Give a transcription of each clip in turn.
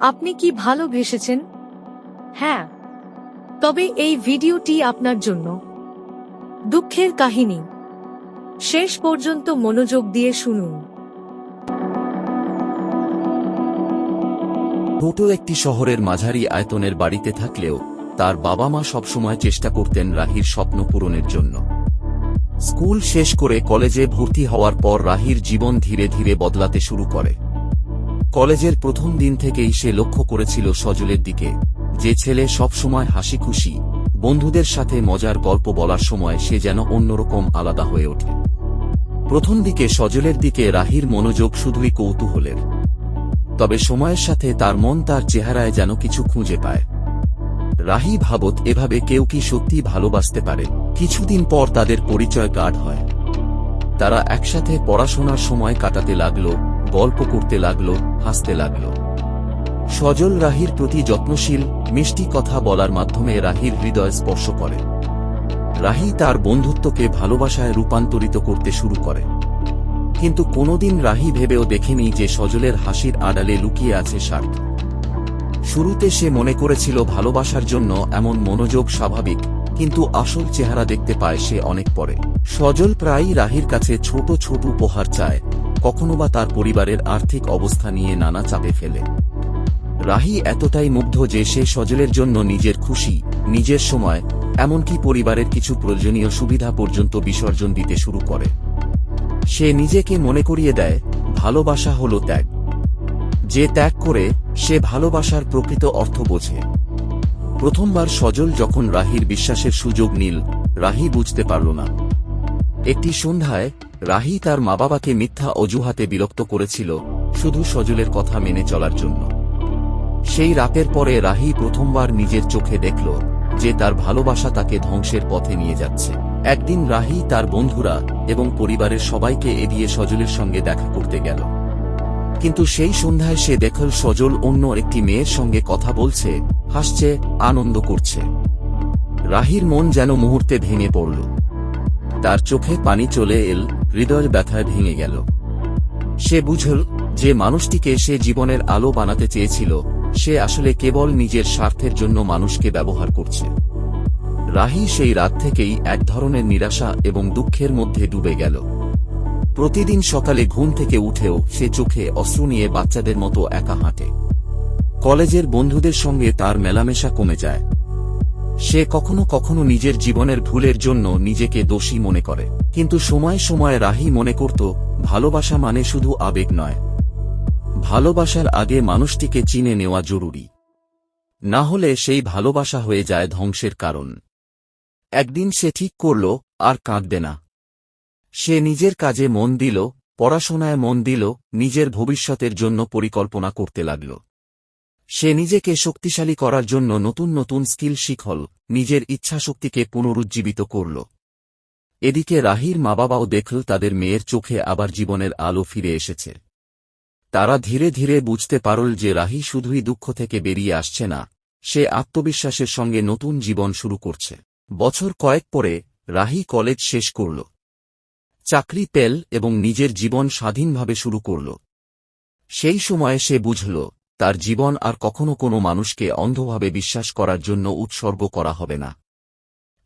আপনি কি ভালোবেসেছেন? হ্যাঁ। তবে এই ভিডিওটি আপনার জন্য। দুঃখের কাহিনী। শেষ পর্যন্ত মনোযোগ দিয়ে শুনুন। ছোট একটি শহরের মাঝারি আয়তনের বাড়িতে থাকলেও তার বাবা মা সবসময় চেষ্টা করতেন রাহির স্বপ্ন পূরণের জন্য। স্কুল শেষ করে কলেজে ভর্তি হওয়ার পর রাহির জীবন ধীরে ধীরে বদলাতে শুরু করে। কলেজের প্রথম দিন থেকেই সে লক্ষ্য করেছিল সজলের দিকে, যে ছেলে সবসময় হাসি খুশি, বন্ধুদের সাথে মজার গল্প বলার সময় সে যেন অন্যরকম আলাদা হয়ে ওঠে। প্রথম দিকে সজলের দিকে রাহির মনোযোগ শুধুই কৌতূহলের। তবে সময়ের সাথে তার মন তার চেহারায় যেন কিছু খুঁজে পায়। রাহি ভাবত এভাবে কেউ কি সত্যি ভালোবাসতে পারে। কিছুদিন পর তাদের পরিচয় গাঢ় হয়। তারা একসাথে পড়াশোনার সময় কাটাতে লাগল, গল্প করতে লাগল, হাসতে লাগল। সজল রাহির প্রতি যত্নশীল, মিষ্টি কথা বলার মাধ্যমে রাহির হৃদয় স্পর্শ করে। রাহি তার বন্ধুত্বকে ভালোবাসায় রূপান্তরিত করতে শুরু করে। কিন্তু কোনোদিন রাহি ভেবেও দেখেনি যে সজলের হাসির আড়ালে লুকিয়ে আছে স্বার্থ। শুরুতে সে মনে করেছিল ভালোবাসার জন্য এমন মনোযোগ স্বাভাবিক, কিন্তু আসল চেহারা দেখতে পায় সে অনেক পরে। সজল প্রায়ই রাহির কাছে ছোট ছোট উপহার চায়, কখনো বা তার পরিবারের আর্থিক অবস্থা নিয়ে নানা চাপে ফেলে। রাহি এতটাই মুগ্ধ যে সে সজলের জন্য নিজের খুশি, নিজের সময়, এমনকি পরিবারের কিছু প্রয়োজনীয় সুবিধা পর্যন্ত বিসর্জন দিতে শুরু করে। সে নিজেকে মনে করিয়ে দেয়, ভালোবাসা হল ত্যাগ। যে ত্যাগ করে, সে ভালোবাসার প্রকৃত অর্থ বোঝে। প্রথমবার সজল যখন রাহির বিশ্বাসের সুযোগ নিল, রাহি বুঝতে পারল না। একটি সন্ধ্যায় রাহি তার মা বাবাকে মিথ্যা অজুহাতে বিরক্ত করেছিল, শুধু সজলের কথা মেনে চলার জন্য। সেই রাতের পরে রাহি প্রথমবার নিজের চোখে দেখল যে তার ভালোবাসা তাকে ধ্বংসের পথে নিয়ে যাচ্ছে। একদিন রাহি তার বন্ধুরা এবং পরিবারের সবাইকে এড়িয়ে সজলের সঙ্গে দেখা করতে গেল। কিন্তু সেই সন্ধ্যায় সে দেখল সজল অন্য একটি মেয়ের সঙ্গে কথা বলছে, হাসছে, আনন্দ করছে। রাহির মন যেন মুহূর্তে ভেঙে পড়ল। তার চোখে পানি চলে এল, হৃদয়ের ব্যথায় ভেঙে গেল। সে বুঝল যে মানুষটিকে সে জীবনের আলো বানাতে চেয়েছিল, সে আসলে কেবল নিজের স্বার্থের জন্য মানুষকে ব্যবহার করছে। রাহি সেই রাত থেকেই এক ধরনের নিরাশা এবং দুঃখের মধ্যে ডুবে গেল। প্রতিদিন সকালে ঘুম থেকে উঠেও সে চোখে অশ্রু নিয়ে বাচ্চাদের মতো একা হাঁটে। কলেজের বন্ধুদের সঙ্গে তার মেলামেশা কমে যায়। সে কখনো কখনো নিজের জীবনের ভুলের জন্য নিজেকে দোষী মনে করে। কিন্তু সময় সময় রাহি মনে করত, ভালোবাসা মানে শুধু আবেগ নয়। ভালোবাসার আগে মানুষটিকে চিনে নেওয়া জরুরি। না হলে সেই ভালোবাসা হয়ে যায় ধ্বংসের কারণ। একদিন সে ঠিক করল, আর কাঁদবে না। সে নিজের কাজে মন দিল, পড়াশোনায় মন দিল, নিজের ভবিষ্যতের জন্য পরিকল্পনা করতে লাগল। সে নিজেকে শক্তিশালী করার জন্য নতুন নতুন স্কিল শিখল, নিজের ইচ্ছাশক্তিকে পুনরুজ্জীবিত করল। এদিকে রাহির মা বাবাও দেখল তাদের মেয়ের চোখে আবার জীবনের আলো ফিরে এসেছে। তারা ধীরে ধীরে বুঝতে পারল যে রাহি শুধুই দুঃখ থেকে বেরিয়ে আসছে না, সে আত্মবিশ্বাসের সঙ্গে নতুন জীবন শুরু করছে। বছর কয়েক পরে রাহি কলেজ শেষ করল, চাকরি পেল এবং নিজের জীবন স্বাধীনভাবে শুরু করল। সেই সময়ে সে বুঝল, তার জীবন আর কখনো কোনো মানুষকে অন্ধভাবে বিশ্বাস করার জন্য উৎসর্গ করা হবে না।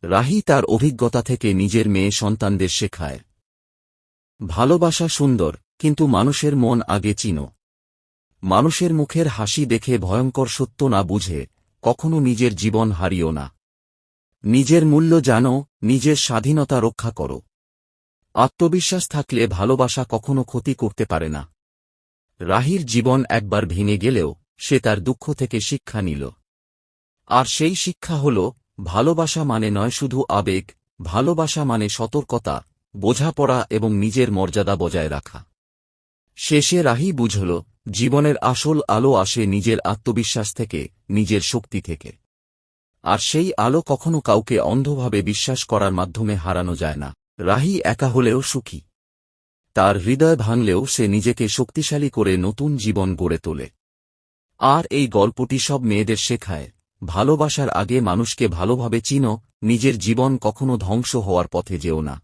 রাহি তার অভিজ্ঞতা থেকে নিজের মেয়ে সন্তানদের শেখায়, ভালোবাসা সুন্দর, কিন্তু মানুষের মন আগে চিনো। মানুষের মুখের হাসি দেখে ভয়ঙ্কর সত্য না বুঝে কখনো নিজের জীবন হারিও না। নিজের মূল্য জানো, নিজের স্বাধীনতা রক্ষা করো। আত্মবিশ্বাস থাকলে ভালোবাসা কখনো ক্ষতি করতে পারে না। রাহির জীবন একবার ভেঙে গেলেও সে তার দুঃখ থেকে শিক্ষা নিল। আর সেই শিক্ষা হল, ভালোবাসা মানে নয় শুধু আবেগ, ভালোবাসা মানে সতর্কতা, বোঝাপড়া এবং নিজের মর্যাদা বজায় রাখা। শেষে রাহি বুঝল, জীবনের আসল আলো আসে নিজের আত্মবিশ্বাস থেকে, নিজের শক্তি থেকে। আর সেই আলো কখনো কাউকে অন্ধভাবে বিশ্বাস করার মাধ্যমে হারানো যায় না। রাহি একা হলেও সুখী। তার হৃদয় ভাঙলেও সে নিজেকে শক্তিশালী করে নতুন জীবন গড়ে তোলে। আর এই গল্পটি সব মেয়েদের শেখায়, ভালোবাসার আগে মানুষকে ভালোভাবে চিনো, নিজের জীবন কখনো ধ্বংস হওয়ার পথে যেও না।